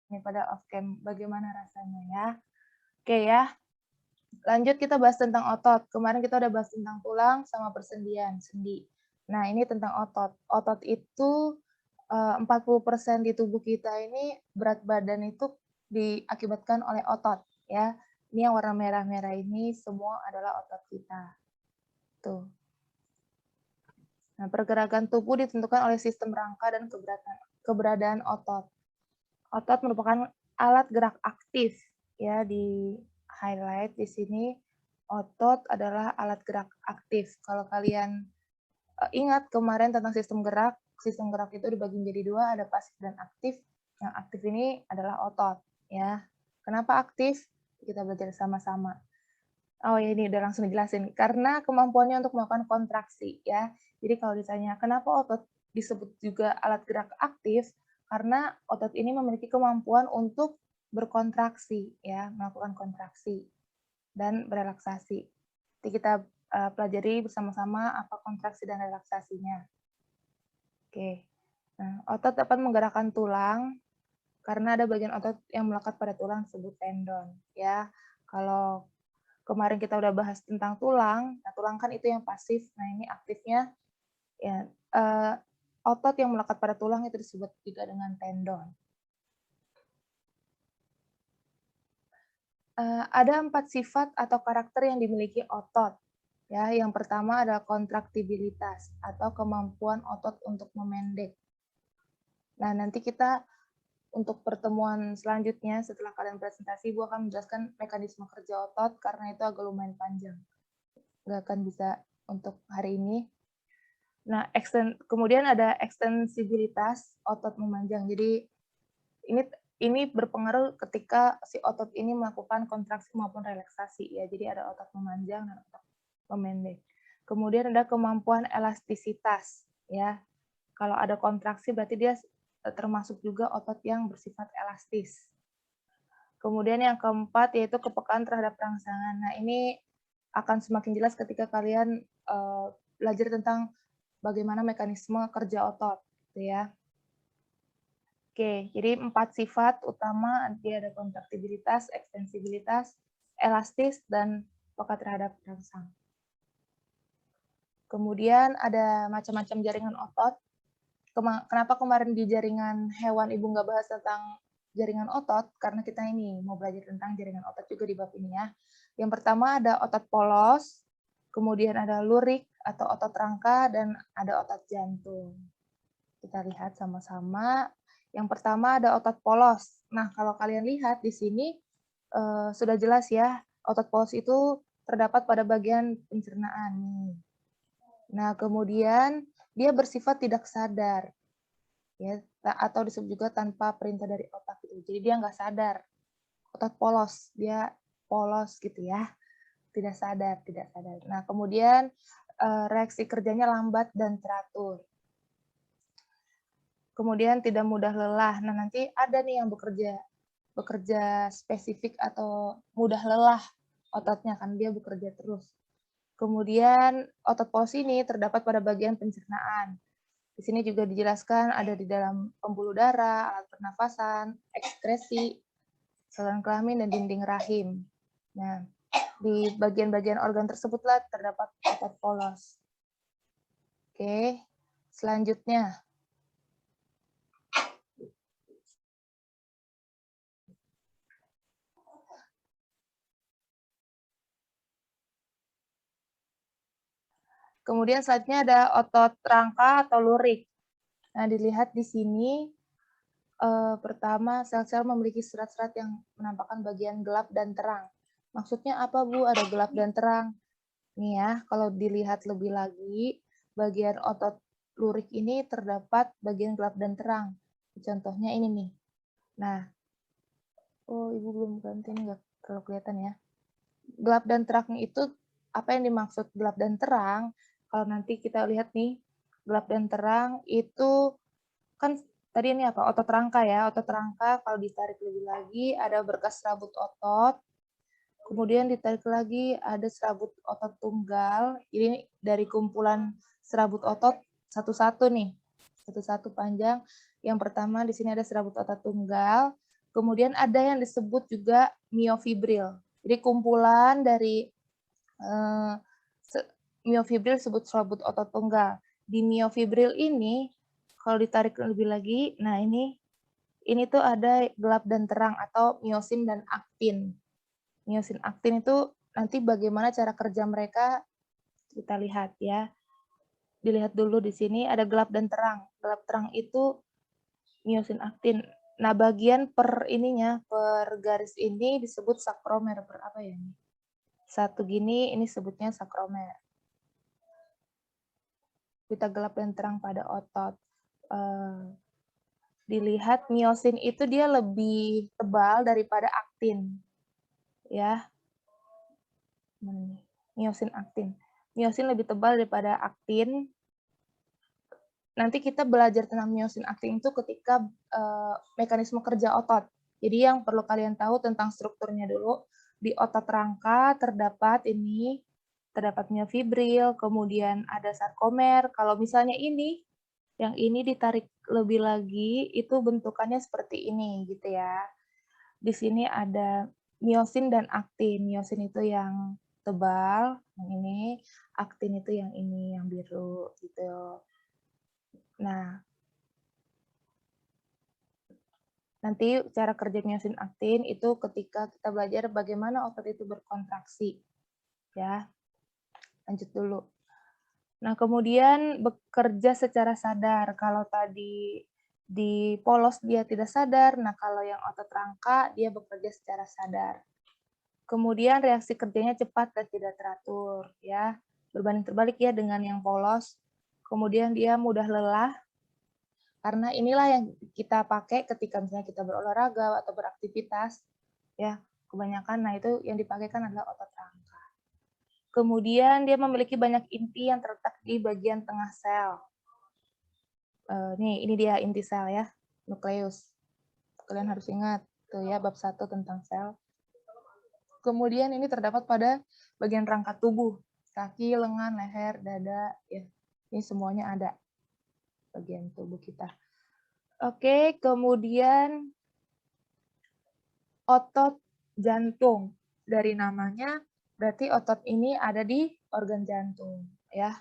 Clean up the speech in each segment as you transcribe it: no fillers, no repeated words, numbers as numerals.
Ini pada off cam, bagaimana rasanya ya? Oke ya, lanjut kita bahas tentang otot. Kemarin kita udah bahas tentang tulang sama persendian, sendi. Nah, ini tentang otot. Otot itu 40% di tubuh kita ini berat badan itu diakibatkan oleh otot ya. Ini yang warna merah-merah ini semua adalah otot kita. Tuh. Nah, pergerakan tubuh ditentukan oleh sistem rangka dan keberadaan otot. Otot merupakan alat gerak aktif ya, di highlight di sini. Otot adalah alat gerak aktif. Kalau kalian ingat kemarin tentang sistem gerak itu dibagi menjadi dua, ada pasif dan aktif. Yang aktif ini adalah otot ya. Kenapa aktif? Kita belajar sama-sama. Oh ya, ini udah langsung dijelasin. Karena kemampuannya untuk melakukan kontraksi ya. Jadi kalau ditanya kenapa otot disebut juga alat gerak aktif, karena otot ini memiliki kemampuan untuk berkontraksi ya, melakukan kontraksi dan berelaksasi. Nanti kita pelajari bersama-sama apa kontraksi dan relaksasinya. Oke. Nah, otot dapat menggerakkan tulang karena ada bagian otot yang melekat pada tulang disebut tendon ya. Kalau kemarin kita udah bahas tentang tulang, nah tulang kan itu yang pasif, nah ini aktifnya ya, otot yang melekat pada tulang itu disebut juga dengan tendon. Ada 4 sifat atau karakter yang dimiliki otot. Ya, yang pertama adalah kontraktibilitas atau kemampuan otot untuk memendek. Nah, nanti kita untuk pertemuan selanjutnya setelah kalian presentasi, Ibu akan menjelaskan mekanisme kerja otot karena itu agak lumayan panjang. Nggak akan bisa untuk hari ini. Nah, kemudian ada ekstensibilitas otot memanjang. Jadi ini berpengaruh ketika si otot ini melakukan kontraksi maupun relaksasi ya. Jadi ada otot memanjang dan otot memendek. Kemudian ada kemampuan elastisitas ya. Kalau ada kontraksi berarti dia termasuk juga otot yang bersifat elastis. Kemudian yang keempat yaitu kepekaan terhadap rangsangan. Nah, ini akan semakin jelas ketika kalian belajar tentang bagaimana mekanisme kerja otot, gitu ya. Oke, jadi 4 sifat utama, dia ada kontraktibilitas, ekstensibilitas, elastis, dan peka terhadap rangsang. Kemudian ada macam-macam jaringan otot. Kenapa kemarin di jaringan hewan Ibu nggak bahas tentang jaringan otot? Karena kita ini mau belajar tentang jaringan otot juga di bab ini ya. Yang pertama ada otot polos, kemudian ada lurik atau otot rangka, dan ada otot jantung. Kita lihat sama-sama. Yang pertama ada otot polos. Nah, kalau kalian lihat di sini sudah jelas ya, otot polos itu terdapat pada bagian pencernaan. Nah, kemudian dia bersifat tidak sadar, ya, atau disebut juga tanpa perintah dari otak gitu. Jadi dia nggak sadar. Otot polos, dia polos gitu ya, tidak sadar, tidak sadar. Nah, kemudian reaksi kerjanya lambat dan teratur. Kemudian tidak mudah lelah. Nah, nanti ada nih yang bekerja spesifik atau mudah lelah ototnya, kan dia bekerja terus. Kemudian otot polos ini terdapat pada bagian pencernaan. Di sini juga dijelaskan ada di dalam pembuluh darah, alat pernafasan, ekskresi, saluran kelamin, dan dinding rahim. Nah, di bagian-bagian organ tersebutlah terdapat otot polos. Oke, selanjutnya. Kemudian selanjutnya ada otot rangka atau lurik. Nah, dilihat di sini, pertama sel-sel memiliki serat-serat yang menampakkan bagian gelap dan terang. Maksudnya apa, Bu? Ada gelap dan terang. Nih ya, kalau dilihat lebih lagi, bagian otot lurik ini terdapat bagian gelap dan terang. Contohnya ini nih. Nah, oh Ibu belum ganti, ini nggak terlalu kelihatan ya. Gelap dan terang itu, apa yang dimaksud gelap dan terang, kalau nanti kita lihat nih, gelap dan terang itu kan tadi ini apa, otot rangka ya, otot rangka kalau ditarik lebih lagi ada berkas serabut otot, kemudian ditarik lagi ada serabut otot tunggal, jadi dari kumpulan serabut otot satu-satu nih, satu-satu panjang. Yang pertama di sini ada serabut otot tunggal, Kemudian ada yang disebut juga myofibril. Jadi kumpulan dari myofibril disebut selaput otot tunggal. Di myofibril ini kalau ditarik lebih lagi, nah ini tuh ada gelap dan terang atau miosin dan aktin. Miosin aktin itu nanti bagaimana cara kerja mereka kita lihat ya. Dilihat dulu di sini ada gelap dan terang. Gelap terang itu miosin aktin. Nah, bagian per ininya, per garis ini disebut sakromer. Per apa ya ini? Satu gini, ini sebutnya sakromer. Kita gelap dan terang pada otot. Dilihat miosin itu dia lebih tebal daripada aktin. Ya. Miosin aktin. Miosin lebih tebal daripada aktin. Nanti kita belajar tentang miosin aktin itu ketika mekanisme kerja otot. Jadi yang perlu kalian tahu tentang strukturnya dulu, di otot rangka terdapat myofibril, kemudian ada sarkomer. Kalau misalnya yang ini ditarik lebih lagi, itu bentukannya seperti ini gitu ya. Di sini ada miosin dan aktin. Miosin itu yang tebal, yang ini, aktin itu yang ini, yang biru gitu. Nah, nanti cara kerja miosin aktin itu ketika kita belajar bagaimana otot itu berkontraksi. Ya, lanjut dulu. Nah, kemudian bekerja secara sadar. Kalau tadi di polos dia tidak sadar, nah kalau yang otot rangka dia bekerja secara sadar. Kemudian reaksi kerjanya cepat dan tidak teratur, ya. Berbanding terbalik ya dengan yang polos. Kemudian dia mudah lelah, karena inilah yang kita pakai ketika misalnya kita berolahraga atau beraktivitas, ya kebanyakan. Nah itu yang dipakai kan adalah otot rangka. Kemudian dia memiliki banyak inti yang terletak di bagian tengah sel. Ini dia inti sel ya, nukleus. Kalian harus ingat tuh ya bab 1 tentang sel. Kemudian ini terdapat pada bagian rangka tubuh, kaki, lengan, leher, dada, ya ini semuanya ada bagian tubuh kita. Oke, kemudian otot jantung. Dari namanya berarti otot ini ada di organ jantung, ya.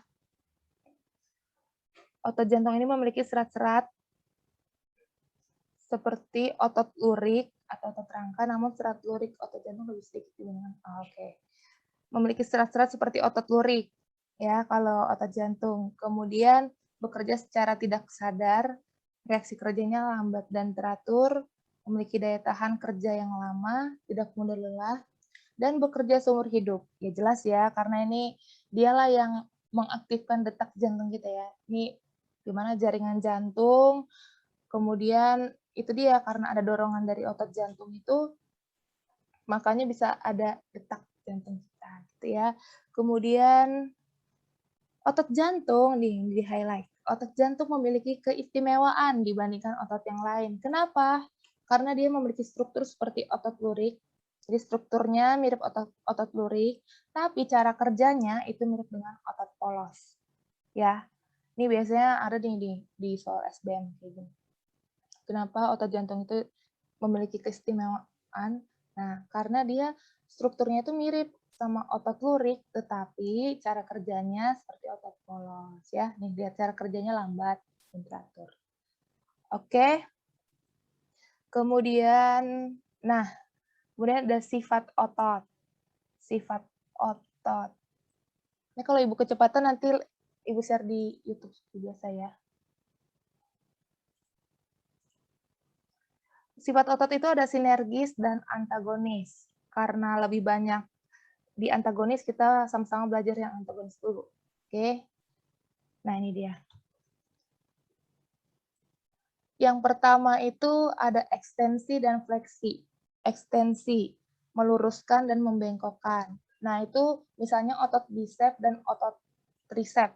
Otot jantung ini memiliki serat-serat seperti otot lurik atau otot rangka, namun serat lurik otot jantung lebih sedikit dibandingkan. Memiliki serat-serat seperti otot lurik, ya kalau otot jantung. Kemudian bekerja secara tidak sadar, reaksi kerjanya lambat dan teratur, memiliki daya tahan kerja yang lama, tidak mudah lelah, dan bekerja seumur hidup. Ya jelas ya, karena ini dialah yang mengaktifkan detak jantung kita ya. Ini gimana jaringan jantung, kemudian itu dia karena ada dorongan dari otot jantung itu, makanya bisa ada detak jantung kita gitu ya. Kemudian otot jantung nih di highlight. Otot jantung memiliki keistimewaan dibandingkan otot yang lain. Kenapa? Karena dia memiliki struktur seperti otot lurik. Jadi strukturnya mirip otot lurik, tapi cara kerjanya itu mirip dengan otot polos. Ya. Ini biasanya ada di soal SBM kayak gini. Kenapa otot jantung itu memiliki keistimewaan? Nah, karena dia strukturnya itu mirip sama otot lurik, tetapi cara kerjanya seperti otot polos ya. Nih lihat cara kerjanya lambat dan teratur. Oke. Kemudian ada sifat otot. Sifat otot. Ini kalau Ibu kecepatan nanti Ibu share di YouTube biasa ya. Sifat otot itu ada sinergis dan antagonis. Karena lebih banyak di antagonis, kita sama-sama belajar yang antagonis dulu. Oke. Nah, ini dia. Yang pertama itu ada ekstensi dan fleksi. Ekstensi, meluruskan dan membengkokkan. Nah, itu misalnya otot bicep dan otot tricep.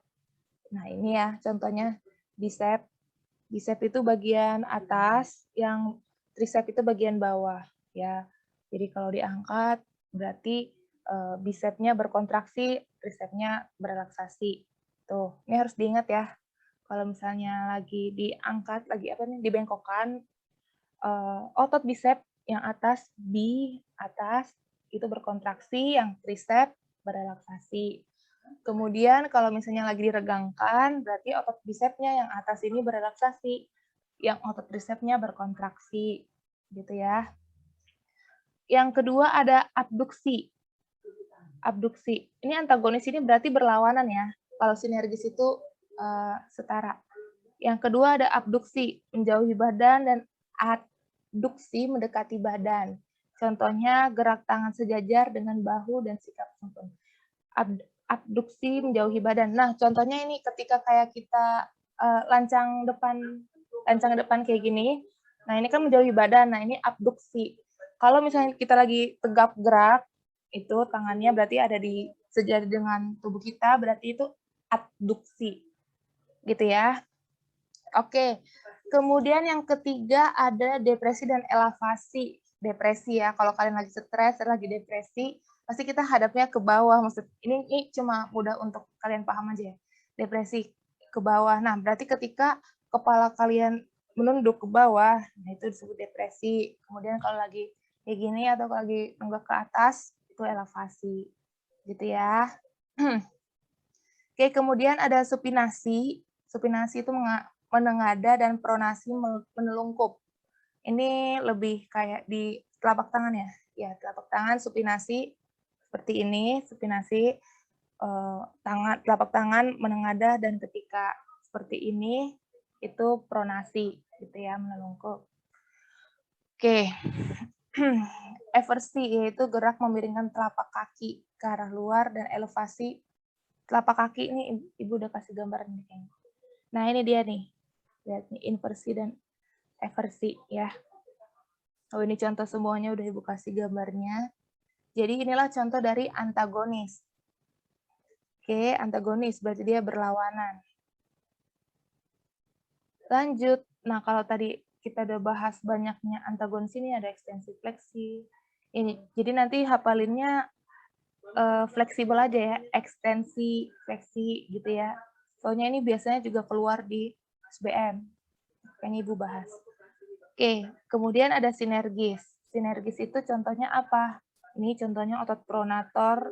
Nah, ini ya contohnya bicep. Bicep itu bagian atas, yang tricep itu bagian bawah. Ya, jadi kalau diangkat berarti bicepnya berkontraksi, tricepnya berelaksasi. Tuh, ini harus diingat ya. Kalau misalnya lagi diangkat, dibengkokkan, otot bicep yang atas atas itu berkontraksi, yang tricep berelaksasi. Kemudian kalau misalnya lagi diregangkan, berarti otot bisepsnya yang atas ini berelaksasi, yang otot tricepsnya berkontraksi, gitu ya. Yang kedua ada abduksi. Abduksi. Ini antagonis ini berarti berlawanan ya. Kalau sinergis itu setara. Yang kedua ada abduksi, menjauhi badan, dan adduksi, mendekati badan. Contohnya gerak tangan sejajar dengan bahu dan sikap sungkem. Abduksi, menjauhi badan. Nah, contohnya ini ketika kayak kita lancang depan kayak gini. Nah, ini kan menjauhi badan. Nah, ini abduksi. Kalau misalnya kita lagi tegap gerak, itu tangannya berarti ada di sejajar dengan tubuh kita, berarti itu abduksi. Gitu ya. Oke. Kemudian yang ketiga ada depresi dan elevasi. Depresi ya, kalau kalian lagi stres, lagi depresi, pasti kita hadapnya ke bawah. Maksud ini cuma mudah untuk kalian paham aja ya. Depresi ke bawah. Nah, berarti ketika kepala kalian menunduk ke bawah, nah itu disebut depresi. Kemudian kalau lagi kayak gini atau lagi nunggak ke atas, itu elevasi. Gitu ya. Oke, kemudian ada supinasi. Supinasi itu menengada dan pronasi menelungkup. Ini lebih kayak di telapak tangan ya. Ya, telapak tangan supinasi seperti ini, supinasi telapak tangan menengada, dan ketika seperti ini itu pronasi gitu ya, menelungkup. Oke. Eversi yaitu gerak memiringkan telapak kaki ke arah luar, dan elevasi telapak kaki ini Ibu udah kasih gambar nih kayaknya. Nah, ini dia nih. Lihat nih, inversi dan eversi ya. Oh, ini contoh semuanya udah Ibu kasih gambarnya. Jadi inilah contoh dari antagonis. Oke, antagonis berarti dia berlawanan. Lanjut. Nah, kalau tadi kita udah bahas banyaknya antagonis, ini ada ekstensi fleksi. Ini. Jadi nanti hafalinnya fleksibel aja ya, ekstensi, fleksi gitu ya. Soalnya ini biasanya juga keluar di SBM. Yang Ibu bahas. Oke, kemudian ada sinergis. Sinergis itu contohnya apa? Ini contohnya otot pronator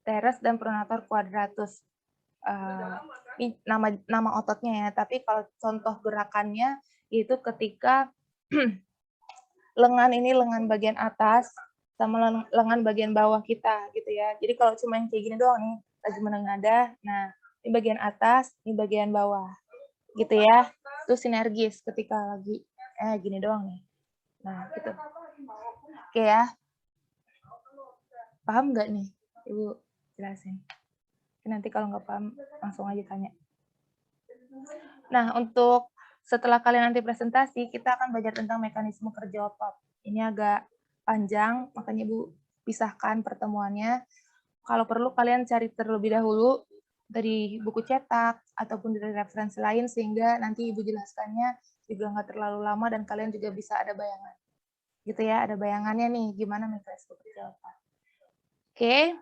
teres dan pronator quadratus. Ini nama ototnya ya, tapi kalau contoh gerakannya itu ketika lengan bagian atas sama lengan bagian bawah kita gitu ya. Jadi kalau cuma yang kayak gini doang nih, lagi menengada, nah ini bagian atas, ini bagian bawah. Gitu ya. Itu sinergis ketika lagi gini doang nih. Nah, gitu. Oke ya. Paham nggak nih? Ibu jelasin. Nanti kalau nggak paham, langsung aja tanya. Nah, untuk setelah kalian nanti presentasi, kita akan belajar tentang mekanisme kerja otot. Ini agak panjang, makanya Ibu pisahkan pertemuannya. Kalau perlu kalian cari terlebih dahulu dari buku cetak ataupun dari referensi lain, sehingga nanti Ibu jelaskannya juga nggak terlalu lama dan kalian juga bisa ada bayangan. Gitu ya, ada bayangannya nih, gimana mekanisme kerja otot. Oke.